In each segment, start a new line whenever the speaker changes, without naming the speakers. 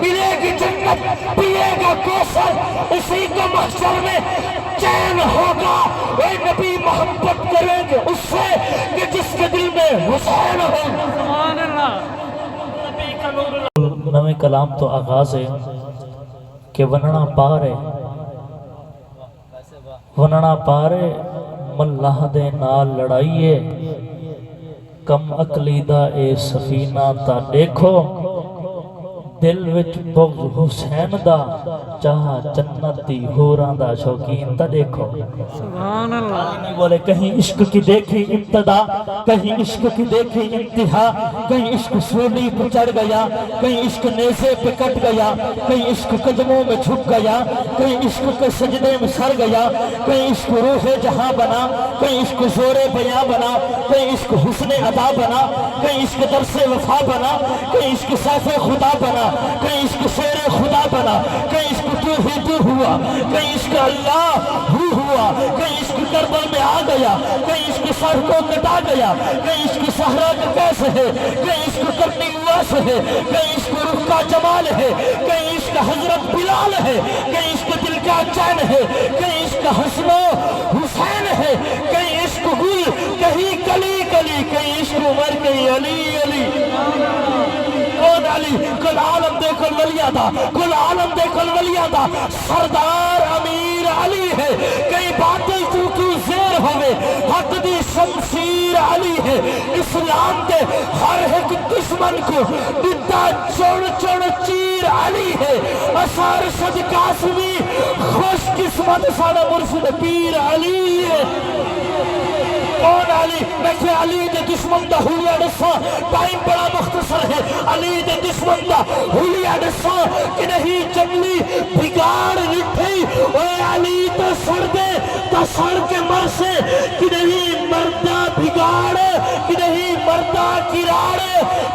ملے گی جنت، پیے گا کوثر، اسی کو محشر میں چین ہوگا۔ اے نبی محبت کریں گے اس سے کہ جس کے دل میں حسین ہو۔
سبحان اللہ۔ نبی کا نور
نویں کلام تو آغاز ہے کہ وننا پارے وننا پارے ملہ دے نال لڑائیے، کم عقلی دا اے سفینہ تا دیکھو، دل وچ بغض حسین دا، چاہا جنت دی ہوراں دا شوقین تا دیکھو۔
سبحان اللہ۔
بولے کہیں عشق کی دیکھی ابتدا، کہیں عشق کی دیکھی انتہا، کہیں عشق سولی پہ چڑھ گیا، کہیں عشق نیزے پہ کٹ گیا، کہیں عشق قدموں میں جھک گیا، کہیں عشق کے سجدے میں سر گیا، کہیں عشق روح جہاں بنا، کہیں عشق زور بیاں بنا، کہیں عشق حسن ادا بنا، کہیں عشق درس وفا بنا، کہیں عشق سیف خدا بنا، کہیں عشق شیر خدا بنا، کہیں عشق تو ہی تو ہوا، کہیں عشق اللہ ہوا، کہیں عشق کربل میں آ گیا، کہیں عشق سر کو کٹا گیا، کہیں عشق صحرا کا کیسے ہے، کہیں عشق کرنی اواس ہے، کہیں عشق روح کا جمال ہے، کہیں عشق حضرت بلال ہے، کہیں عشق دل کا چین ہے، کہیں عشق حسن و حسین ہے، کہیں عشق گل، کہیں کلی کلی، کہیں عشق عمر، کہیں علی علی۔ کون علی؟ کل عالم دیکھل ولیہ دا، کل عالم دیکھل ولیہ دا، سردار امیر علی ہے، کئی باطل تو زیر ہوئے، حق دی شمشیر علی ہے، اسلام دے ہر ایک دشمن کو دیتا چڑ چڑ چیر علی ہے، اثار شد قاسمی خوش قسمت ساڑا مرشد پیر علی ہے۔ کون علی؟ میں کہ علی دے دشمن دا حلیہ ڈسا، ٹائم بڑا مختصر ہے، علی دے دشمن دا حلیہ ڈسا کہ نہیں جنگلی بگاڑ نٹھئی، اے علی تو سڑ دے تا سڑ کے مر سے کہ نہیں مردہ بگاڑ، کہ نہیں مردہ کراڑ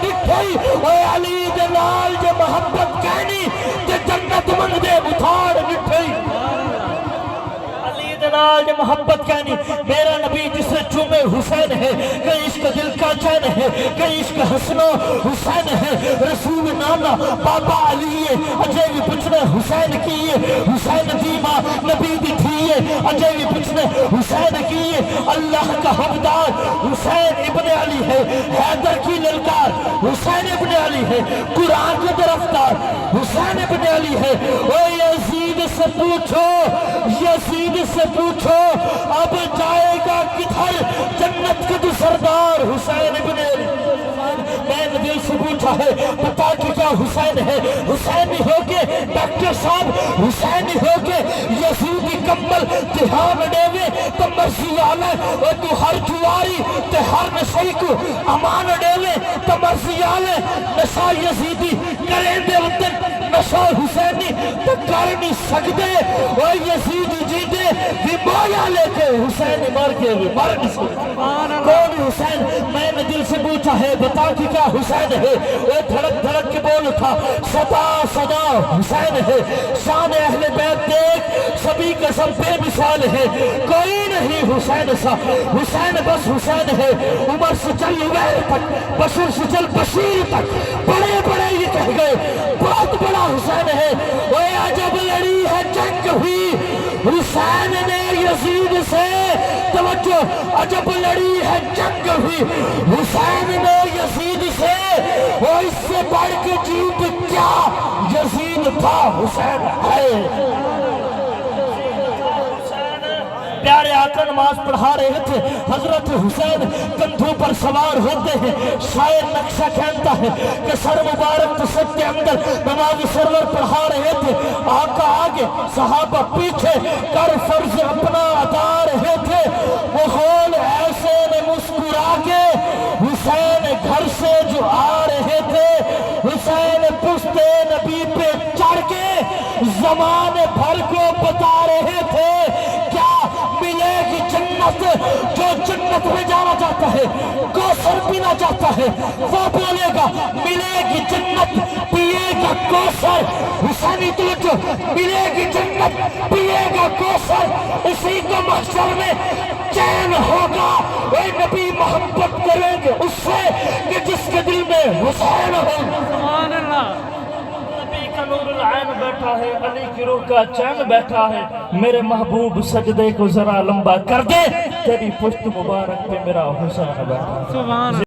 نٹھئی، اے علی دے لال جے محبت کہنی تے جنت منگ دے بتھاڑ نٹھئی۔ جو محبت کہنی میرا نبی جس سے چومے حسین ہے، کہیں عشق دل کا چین ہے، کہیں عشق حسن و حسین ہے، رسول نانا بابا علی ہے، اجے بھی پچھنے حسین کیے، حسین دیما نبی دی تھیے، اجے بھی پچھنے حسین کیے، اللہ کا حمدار حسین ابن علی ہے، حیدر کی للکار حسین ابن علی ہے، قرآن کے درفتار حسین ابن علی ہے۔ اے یزید سے پوچھو، یزید سے پوچھو اب جائے گا کدھر جنت کے تو سردار حسین ابن علی۔ میں نے دل سے پوچھا ہے بتا کہ کیا حسین ہے؟ حسین ہی ہو کے ڈاکٹر صاحب، حسین ہی ہو کے یزیدی کمبل دہان ڈیوے تو مرضی آلے، اور تو ہر جواری تے ہر نشائی کو امان ڈیوے تو مرضی آلے، نشا یزیدی کریں دے وطن نشا حسینی تو کر نہیں سکتے، اور یزیدی جی دے بھی مویا لے کے حسین مر کے بھی مر نہیں سکتے۔ کون حسین؟ میں نے دل سے پوچھا ہے بتا کہ کیا حسین ہے؟ وہ دھڑک دھڑک کے بول اٹھا صدا صدا حسین ہے، شان اہل بیت دیکھ سبھی قسم بے مثال ہے، کوئی نہیں حسین سا، حسین بس حسین ہے، عمر سے چل عمیر تک، بشر سے چل بشیر تک، بڑے بڑے یہ کہہ گئے بہت بڑا حسین ہے۔ وہ عجب لڑی ہے جنگ ہوئی حسین نے یزید سے، توجہ عجب لڑی ہے جنگ ہوئی حسین نے یزید سے، وہ اس سے بڑھ کے جیت کیا یزید تھا حسین ہے۔ پیارے آقا نماز پڑھا رہے تھے، حضرت حسین کندھوں پر سوار ہوتے ہیں، شاعر نقشہ کھینتا ہے کہ سر مبارک تو سب کے اندر نماز سرور پڑھا رہے تھے، آقا آگے صحابہ پیچھے کر فرض اپنا ادا رہے تھے، وہ خول ایسے نے مسکرا کے حسین گھر سے جو آ رہے تھے، حسین پشتے نبی پہ چڑھ کے زمانے بھر کو بتا رہے تھے کیا ملے گی جنت، جو جنت میں جانا چاہتا ہے کوثر پینا چاہتا ہے وہ بولے گا ملے گی جنت پیے گا کوثر، حسینی توجہ ملے گی جنت پیے گا کوثر، اسی کو محشر میں چین ہوگا۔ اے نبی محبت کریں گے اس سے کہ جس کے دل میں حسین ہو۔
سبحان اللہ۔ نبی کا کا نور العین بیٹھا ہے، علی کی روح کا چین بیٹھا ہے، میرے محبوب سجدے کو ذرا لمبا کر دے، تیری پشت مبارک پہ میرا حسین بیٹھا ہے۔